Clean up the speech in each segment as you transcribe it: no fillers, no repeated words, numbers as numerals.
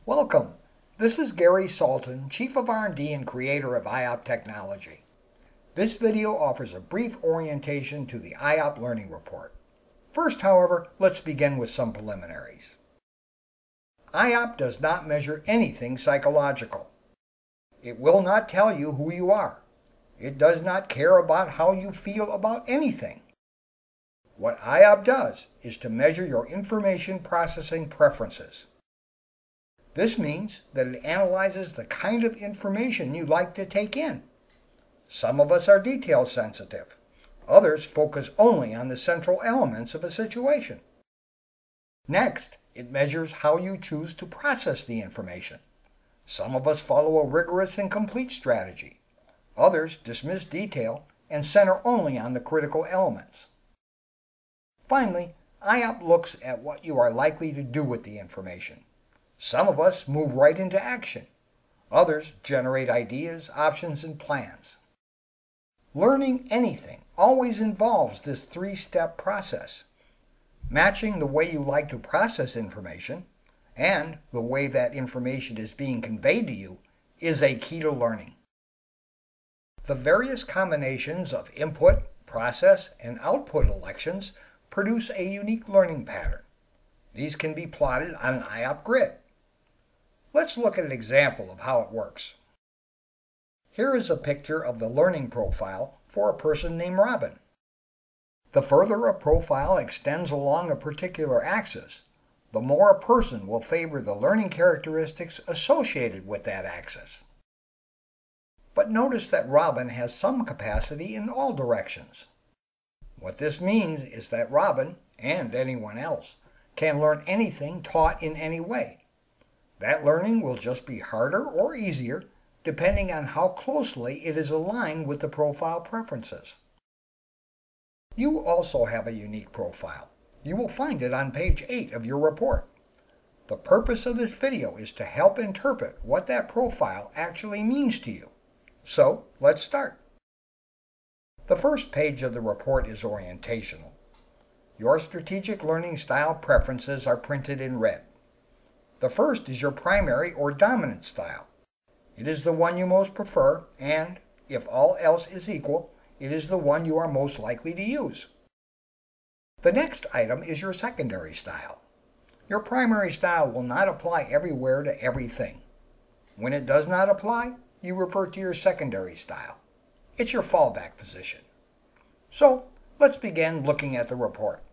Welcome. This is Gary Salton, Chief of R&D and creator of IOP Technology. This video offers a brief orientation to the IOP Learning Report. First, however, let's begin with some preliminaries. IOP does not measure anything psychological. It will not tell you who you are. It does not care about how you feel about anything. What IOP does is to measure your information processing preferences. This means that it analyzes the kind of information you like to take in. Some of us are detail sensitive. Others focus only on the central elements of a situation. Next, it measures how you choose to process the information. Some of us follow a rigorous and complete strategy. Others dismiss detail and center only on the critical elements. Finally, IOP looks at what you are likely to do with the information. Some of us move right into action. Others generate ideas, options, and plans. Learning anything always involves this three-step process. Matching the way you like to process information and the way that information is being conveyed to you is a key to learning. The various combinations of input, process, and output elections produce a unique learning pattern. These can be plotted on an IOP grid. Let's look at an example of how it works. Here is a picture of the learning profile for a person named Robin. The further a profile extends along a particular axis, the more a person will favor the learning characteristics associated with that axis. But notice that Robin has some capacity in all directions. What this means is that Robin, and anyone else, can learn anything taught in any way. That learning will just be harder or easier depending on how closely it is aligned with the profile preferences. You also have a unique profile. You will find it on page 8 of your report. The purpose of this video is to help interpret what that profile actually means to you. So, let's start. The first page of the report is orientational. Your strategic learning style preferences are printed in red. The first is your primary or dominant style. It is the one you most prefer, and, if all else is equal, it is the one you are most likely to use. The next item is your secondary style. Your primary style will not apply everywhere to everything. When it does not apply, you refer to your secondary style. It's your fallback position. So, let's begin looking at the report.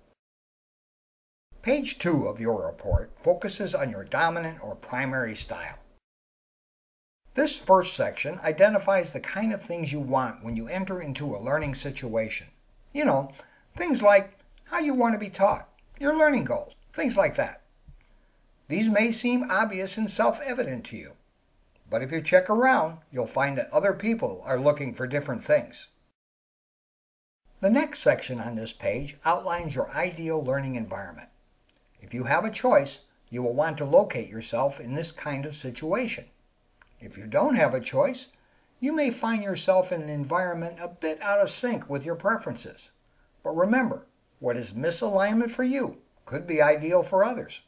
Page 2 of your report focuses on your dominant or primary style. This first section identifies the kind of things you want when you enter into a learning situation. You know, things like how you want to be taught, your learning goals, things like that. These may seem obvious and self-evident to you, but if you check around, you'll find that other people are looking for different things. The next section on this page outlines your ideal learning environment. If you have a choice, you will want to locate yourself in this kind of situation. If you don't have a choice, you may find yourself in an environment a bit out of sync with your preferences. But remember, what is misalignment for you could be ideal for others.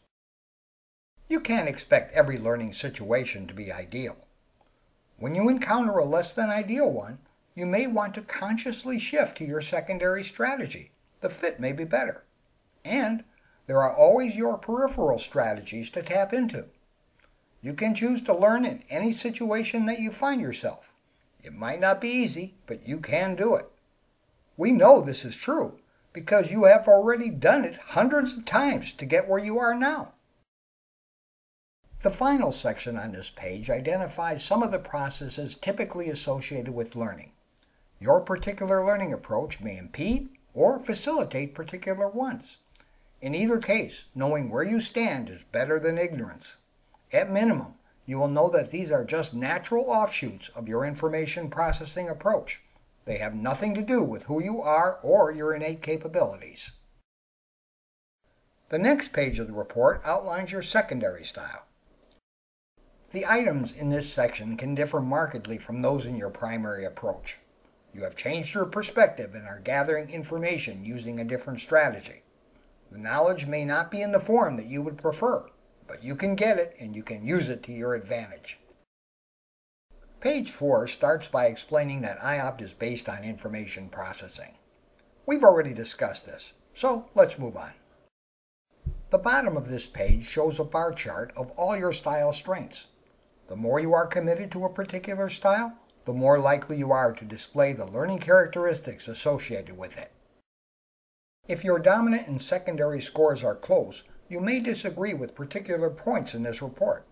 You can't expect every learning situation to be ideal. When you encounter a less than ideal one, you may want to consciously shift to your secondary strategy. The fit may be better. And there are always your peripheral strategies to tap into. You can choose to learn in any situation that you find yourself. It might not be easy, but you can do it. We know this is true because you have already done it hundreds of times to get where you are now. The final section on this page identifies some of the processes typically associated with learning. Your particular learning approach may impede or facilitate particular ones. In either case, knowing where you stand is better than ignorance. At minimum, you will know that these are just natural offshoots of your information processing approach. They have nothing to do with who you are or your innate capabilities. The next page of the report outlines your secondary style. The items in this section can differ markedly from those in your primary approach. You have changed your perspective and are gathering information using a different strategy. The knowledge may not be in the form that you would prefer, but you can get it and you can use it to your advantage. Page 4 starts by explaining that IOPT is based on information processing. We've already discussed this, so let's move on. The bottom of this page shows a bar chart of all your style strengths. The more you are committed to a particular style, the more likely you are to display the learning characteristics associated with it. If your dominant and secondary scores are close, you may disagree with particular points in this report.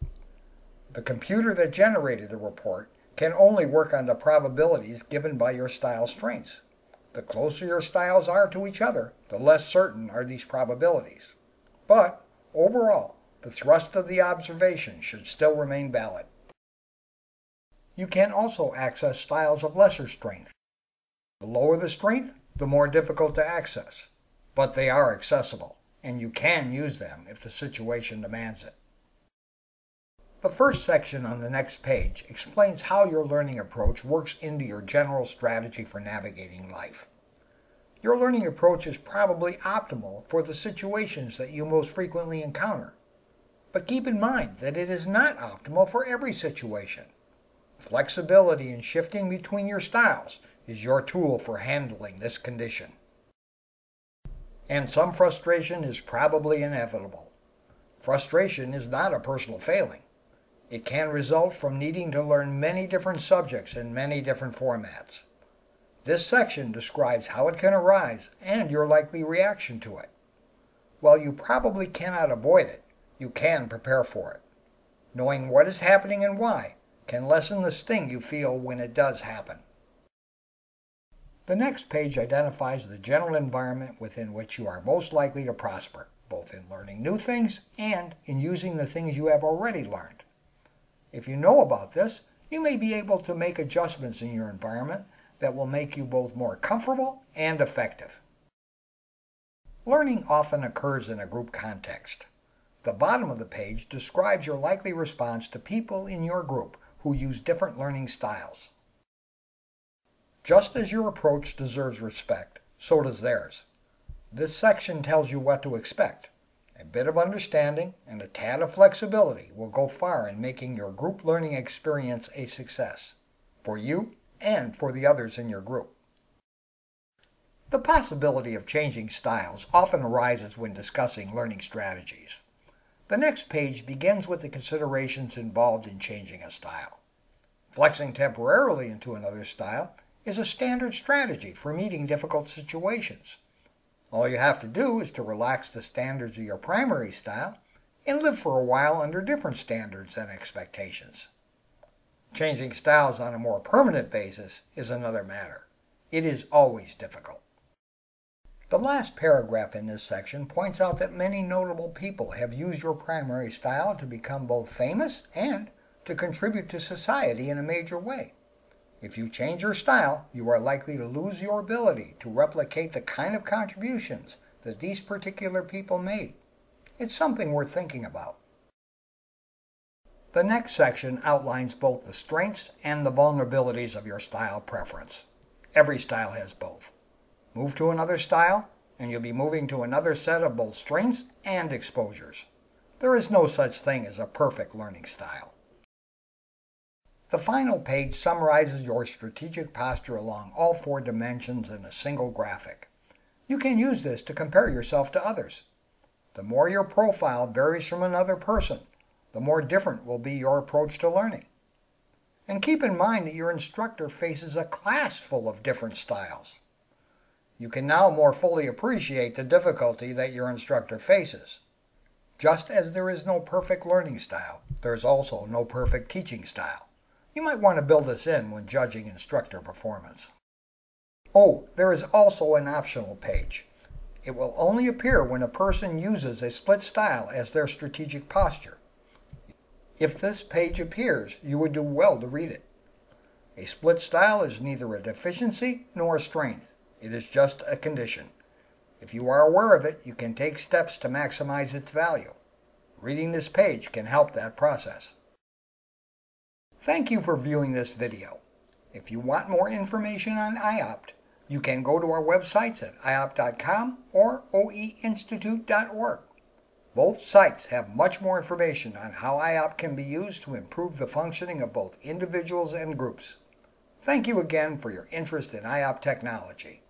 The computer that generated the report can only work on the probabilities given by your style strengths. The closer your styles are to each other, the less certain are these probabilities. But, overall, the thrust of the observation should still remain valid. You can also access styles of lesser strength. The lower the strength, the more difficult to access. But they are accessible, and you can use them if the situation demands it. The first section on the next page explains how your learning approach works into your general strategy for navigating life. Your learning approach is probably optimal for the situations that you most frequently encounter. But keep in mind that it is not optimal for every situation. Flexibility in shifting between your styles is your tool for handling this condition. And some frustration is probably inevitable. Frustration is not a personal failing. It can result from needing to learn many different subjects in many different formats. This section describes how it can arise and your likely reaction to it. While you probably cannot avoid it, you can prepare for it. Knowing what is happening and why can lessen the sting you feel when it does happen. The next page identifies the general environment within which you are most likely to prosper, both in learning new things and in using the things you have already learned. If you know about this, you may be able to make adjustments in your environment that will make you both more comfortable and effective. Learning often occurs in a group context. The bottom of the page describes your likely response to people in your group who use different learning styles. Just as your approach deserves respect, so does theirs. This section tells you what to expect. A bit of understanding and a tad of flexibility will go far in making your group learning experience a success, for you and for the others in your group. The possibility of changing styles often arises when discussing learning strategies. The next page begins with the considerations involved in changing a style. Flexing temporarily into another style is a standard strategy for meeting difficult situations. All you have to do is to relax the standards of your primary style and live for a while under different standards and expectations. Changing styles on a more permanent basis is another matter. It is always difficult. The last paragraph in this section points out that many notable people have used your primary style to become both famous and to contribute to society in a major way. If you change your style, you are likely to lose your ability to replicate the kind of contributions that these particular people made. It's something worth thinking about. The next section outlines both the strengths and the vulnerabilities of your style preference. Every style has both. Move to another style, and you'll be moving to another set of both strengths and exposures. There is no such thing as a perfect learning style. The final page summarizes your strategic posture along all 4 dimensions in a single graphic. You can use this to compare yourself to others. The more your profile varies from another person, the more different will be your approach to learning. And keep in mind that your instructor faces a class full of different styles. You can now more fully appreciate the difficulty that your instructor faces. Just as there is no perfect learning style, there is also no perfect teaching style. You might want to build this in when judging instructor performance. Oh, there is also an optional page. It will only appear when a person uses a split style as their strategic posture. If this page appears, you would do well to read it. A split style is neither a deficiency nor a strength. It is just a condition. If you are aware of it, you can take steps to maximize its value. Reading this page can help that process. Thank you for viewing this video. If you want more information on IOPT, you can go to our websites at iop.com or oeinstitute.org. Both sites have much more information on how IOP can be used to improve the functioning of both individuals and groups. Thank you again for your interest in IOP technology.